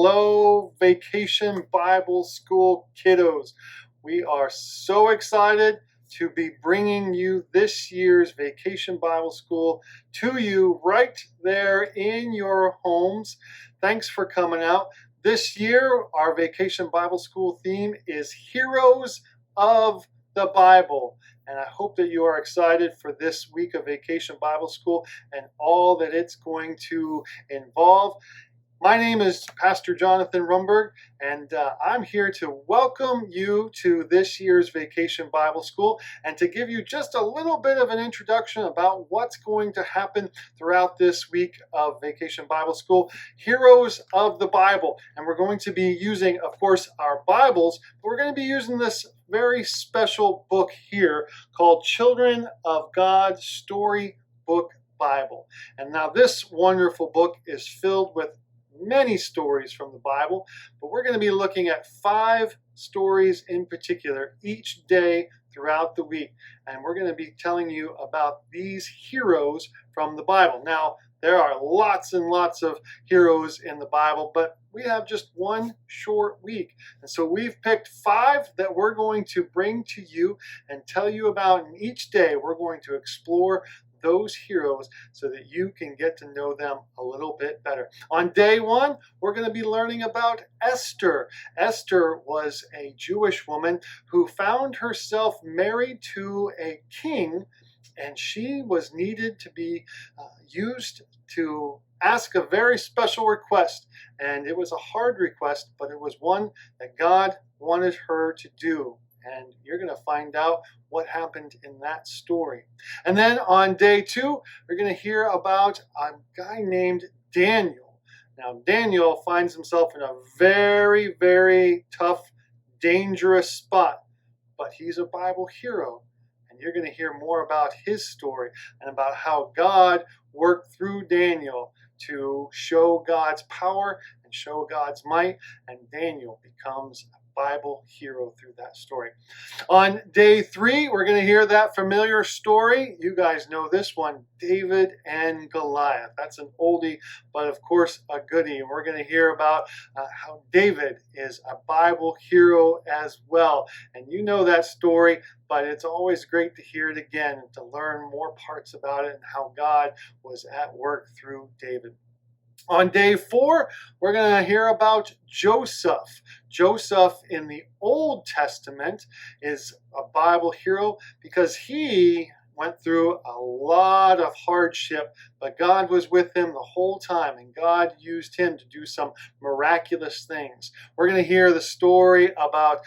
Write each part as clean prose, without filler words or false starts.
Hello, Vacation Bible School kiddos. We are so excited to be bringing you this year's Vacation Bible School to you right there in your homes. Thanks for coming out. This year, our Vacation Bible School theme is Heroes of the Bible. And I hope that you are excited for this week of Vacation Bible School and all that it's going to involve. My name is Pastor Jonathan Rumberg, and I'm here to welcome you to this year's Vacation Bible School and to give you just a little bit of an introduction about what's going to happen throughout this week of Vacation Bible School, Heroes of the Bible. And we're going to be using, of course, our Bibles, but we're going to be using this very special book here called Children of God Storybook Bible. And now this wonderful book is filled with many stories from the Bible, but we're going to be looking at 5 stories in particular each day throughout the week. And we're going to be telling you about these heroes from the Bible. Now, there are lots and lots of heroes in the Bible, but we have just one short week. And so we've picked 5 that we're going to bring to you and tell you about. And each day we're going to explore those heroes so that you can get to know them a little bit better. On day 1, we're going to be learning about Esther. Esther was a Jewish woman who found herself married to a king, and she was needed to be used to ask a very special request. And it was a hard request, but it was one that God wanted her to do. And you're going to find out what happened in that story. And then on day 2, we're going to hear about a guy named Daniel. Now, Daniel finds himself in a very, very tough, dangerous spot, but he's a Bible hero. And you're going to hear more about his story and about how God worked through Daniel to show God's power and show God's might. And Daniel becomes a Bible hero through that story. On day 3, we're going to hear that familiar story. You guys know this one, David and Goliath. That's an oldie, but of course a goodie. And we're going to hear about how David is a Bible hero as well. And you know that story, but it's always great to hear it again and to learn more parts about it and how God was at work through David. On day 4, we're going to hear about Joseph. Joseph in the Old Testament is a Bible hero because he went through a lot of hardship, but God was with him the whole time, and God used him to do some miraculous things. We're going to hear the story about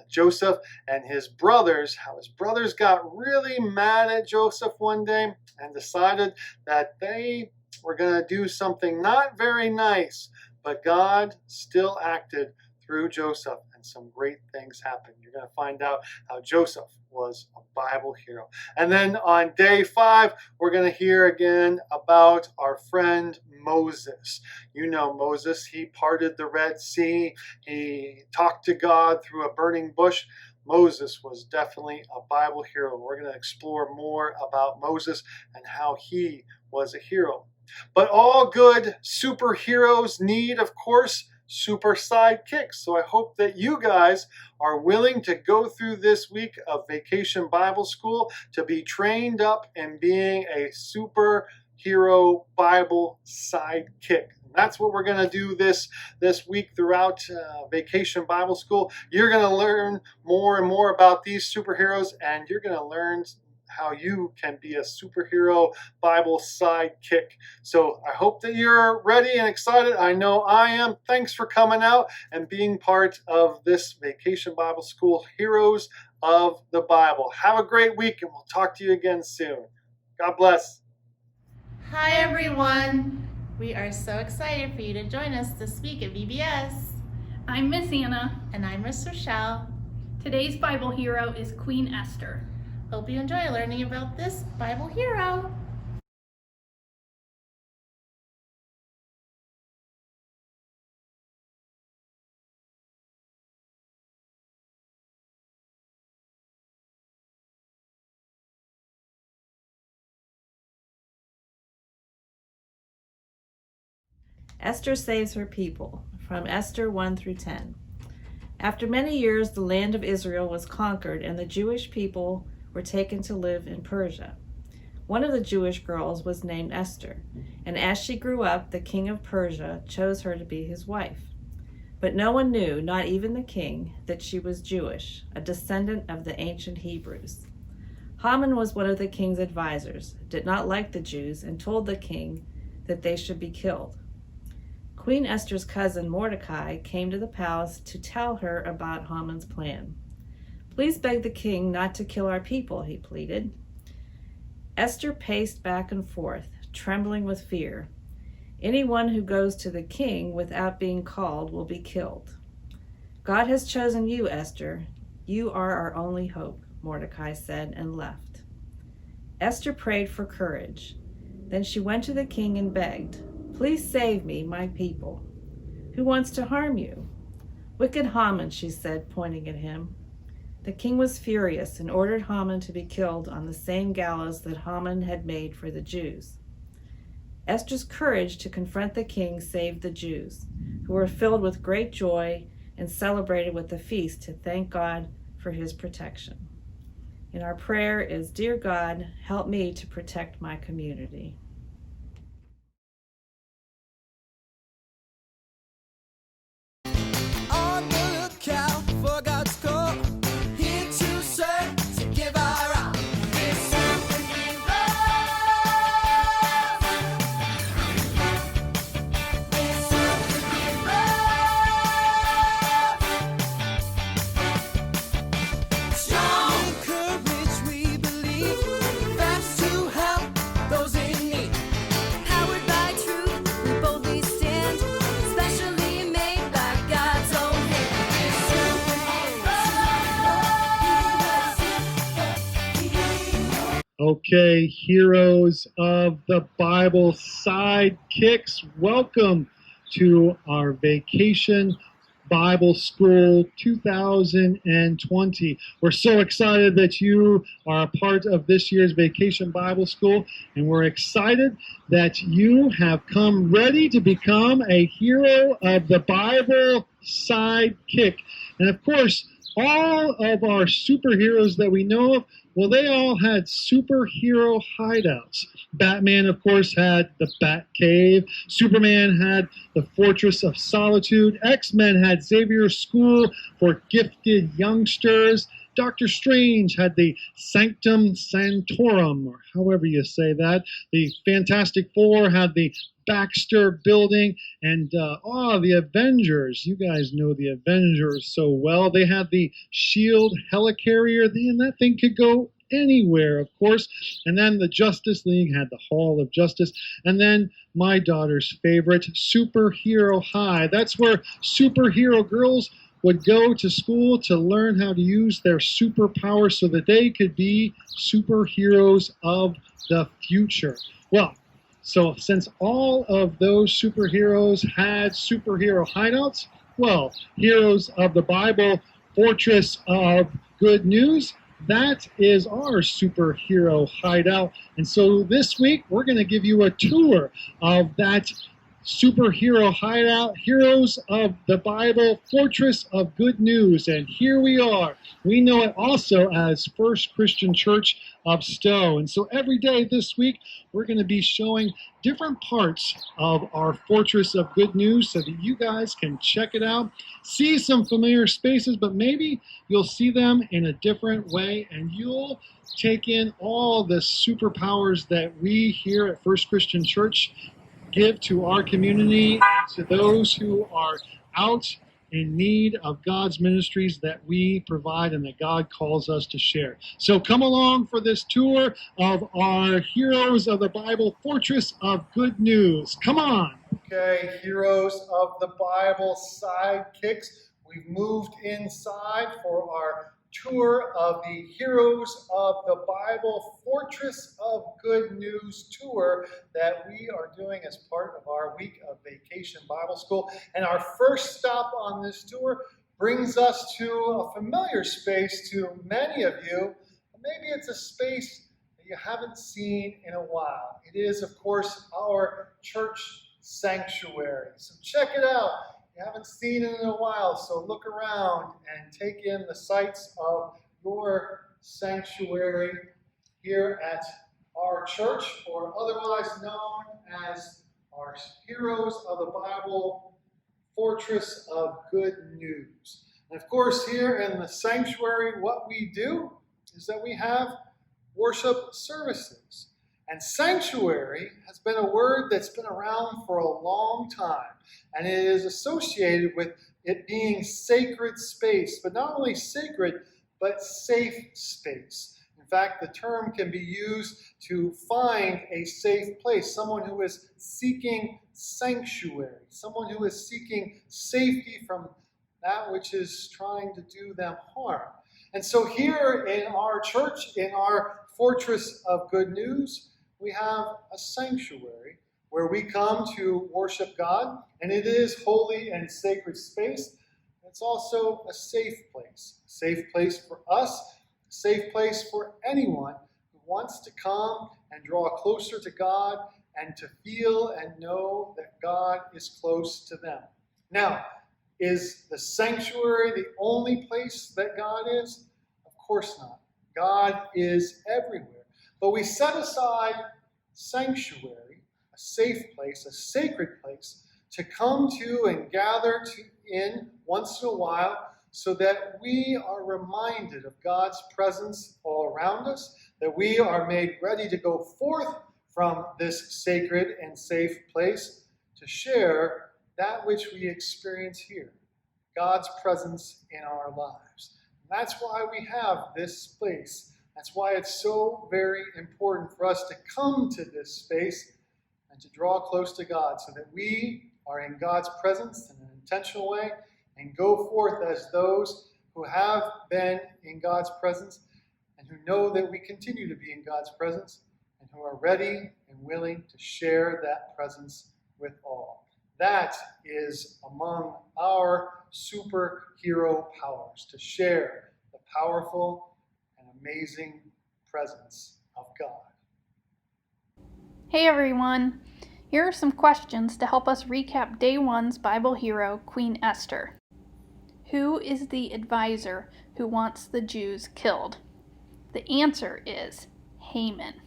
Joseph and his brothers, how his brothers got really mad at Joseph one day and decided that they we're going to do something not very nice, but God still acted through Joseph, and some great things happened. You're going to find out how Joseph was a Bible hero. And then on day 5, we're going to hear again about our friend Moses. You know Moses. He parted the Red Sea. He talked to God through a burning bush. Moses was definitely a Bible hero. We're going to explore more about Moses and how he was a hero. But all good superheroes need, of course, super sidekicks. So I hope that you guys are willing to go through this week of Vacation Bible School to be trained up in being a superhero Bible sidekick. That's what we're going to do this week throughout Vacation Bible School. You're going to learn more and more about these superheroes, and you're going to learn how you can be a superhero Bible sidekick. So I hope that you're ready and excited. I know I am. Thanks for coming out and being part of this Vacation Bible School, Heroes of the Bible. Have a great week, and we'll talk to you again soon. God bless. Hi everyone! We are so excited for you to join us this week at VBS. I'm Miss Anna. And I'm Miss Rochelle. Today's Bible hero is Queen Esther. Hope you enjoy learning about this Bible hero. Esther saves her people, from Esther 1 through 10. After many years, the land of Israel was conquered, and the Jewish people were taken to live in Persia. One of the Jewish girls was named Esther, and as she grew up, the king of Persia chose her to be his wife. But no one knew, not even the king, that she was Jewish, a descendant of the ancient Hebrews. Haman was one of the king's advisors, did not like the Jews, and told the king that they should be killed. Queen Esther's cousin Mordecai came to the palace to tell her about Haman's plan. "Please beg the king not to kill our people," he pleaded. Esther paced back and forth, trembling with fear. "Anyone who goes to the king without being called will be killed." "God has chosen you, Esther. You are our only hope," Mordecai said, and left. Esther prayed for courage. Then she went to the king and begged, "Please save me, my people." "Who wants to harm you?" "Wicked Haman," she said, pointing at him. The king was furious and ordered Haman to be killed on the same gallows that Haman had made for the Jews. Esther's courage to confront the king saved the Jews, who were filled with great joy and celebrated with a feast to thank God for his protection. And our prayer is, "Dear God, help me to protect my community." On the lookout for God's call, here to serve, to give our all. We're superheroes. We're superheroes. Strong courage, we believe, fast to help those in need. Powered by truth, we boldly stand, specially made by God's own hand. Okay, heroes of the Bible sidekicks, welcome to our Vacation Bible School 2020. We're so excited that you are a part of this year's Vacation Bible School, and we're excited that you have come ready to become a hero of the Bible sidekick. And of course, all of our superheroes that we know of, well, they all had superhero hideouts. Batman, of course, had the Batcave. Superman had the Fortress of Solitude. X-Men had Xavier's School for Gifted Youngsters. Dr. Strange had the Sanctum Sanctorum, or however you say that. The Fantastic Four had the Baxter Building, and the Avengers. You guys know the Avengers so well. They had the Shield Helicarrier, and that thing could go anywhere, of course. And then the Justice League had the Hall of Justice. And then my daughter's favorite, Superhero High. That's where superhero girls would go to school to learn how to use their superpowers so that they could be superheroes of the future. Well, so since all of those superheroes had superhero hideouts, well, heroes of the Bible, Fortress of Good News, that is our superhero hideout. And so this week, we're going to give you a tour of that superhero hideout, Heroes of the Bible, Fortress of Good News. And here we are. We know it also as First Christian Church of Stow. And so every day this week, we're going to be showing different parts of our Fortress of Good News so that you guys can check it out, see some familiar spaces, but maybe you'll see them in a different way and you'll take in all the superpowers that we here at First Christian Church give to our community, to those who are out in need of God's ministries that we provide and that God calls us to share. So come along for this tour of our Heroes of the Bible, Fortress of Good News. Come on. Okay, Heroes of the Bible sidekicks. We've moved inside for our tour of the Heroes of the Bible Fortress of Good News tour that we are doing as part of our week of Vacation Bible School. And our first stop on this tour brings us to a familiar space to many of you. Maybe it's a space that you haven't seen in a while. It is, of course, our church sanctuary. So check it out. You haven't seen it in a while, so look around and take in the sights of your sanctuary here at our church, or otherwise known as our Heroes of the Bible Fortress of Good News. And of course, here in the sanctuary, what we do is that we have worship services. And sanctuary has been a word that's been around for a long time, and it is associated with it being sacred space, but not only sacred, but safe space. In fact, the term can be used to find a safe place, someone who is seeking sanctuary, someone who is seeking safety from that which is trying to do them harm. And so here in our church, in our Fortress of Good News, we have a sanctuary where we come to worship God, and it is holy and sacred space. It's also a safe place for us, a safe place for anyone who wants to come and draw closer to God and to feel and know that God is close to them. Now, is the sanctuary the only place that God is? Of course not. God is everywhere. But we set aside sanctuary, a safe place, a sacred place, to come to and gather in once in a while so that we are reminded of God's presence all around us, that we are made ready to go forth from this sacred and safe place to share that which we experience here, God's presence in our lives. And that's why we have this space. That's why it's so very important for us to come to this space and to draw close to God so that we are in God's presence in an intentional way and go forth as those who have been in God's presence and who know that we continue to be in God's presence and who are ready and willing to share that presence with all. That is among our superhero powers, to share the powerful and amazing presence of God. Hey everyone! Here are some questions to help us recap Day 1's Bible hero, Queen Esther. Who is the advisor who wants the Jews killed? The answer is Haman.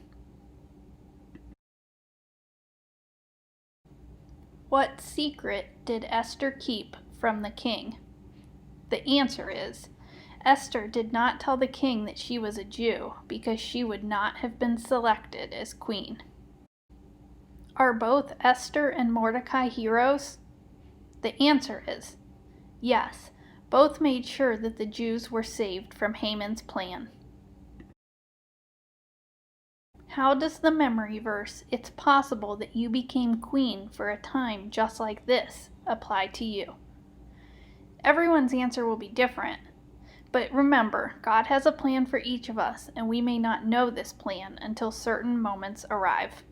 What secret did Esther keep from the king? The answer is Esther did not tell the king that she was a Jew because she would not have been selected as queen. Are both Esther and Mordecai heroes? The answer is yes. Both made sure that the Jews were saved from Haman's plan. How does the memory verse, "It's possible that you became queen for a time just like this," apply to you? Everyone's answer will be different. But remember, God has a plan for each of us, and we may not know this plan until certain moments arrive.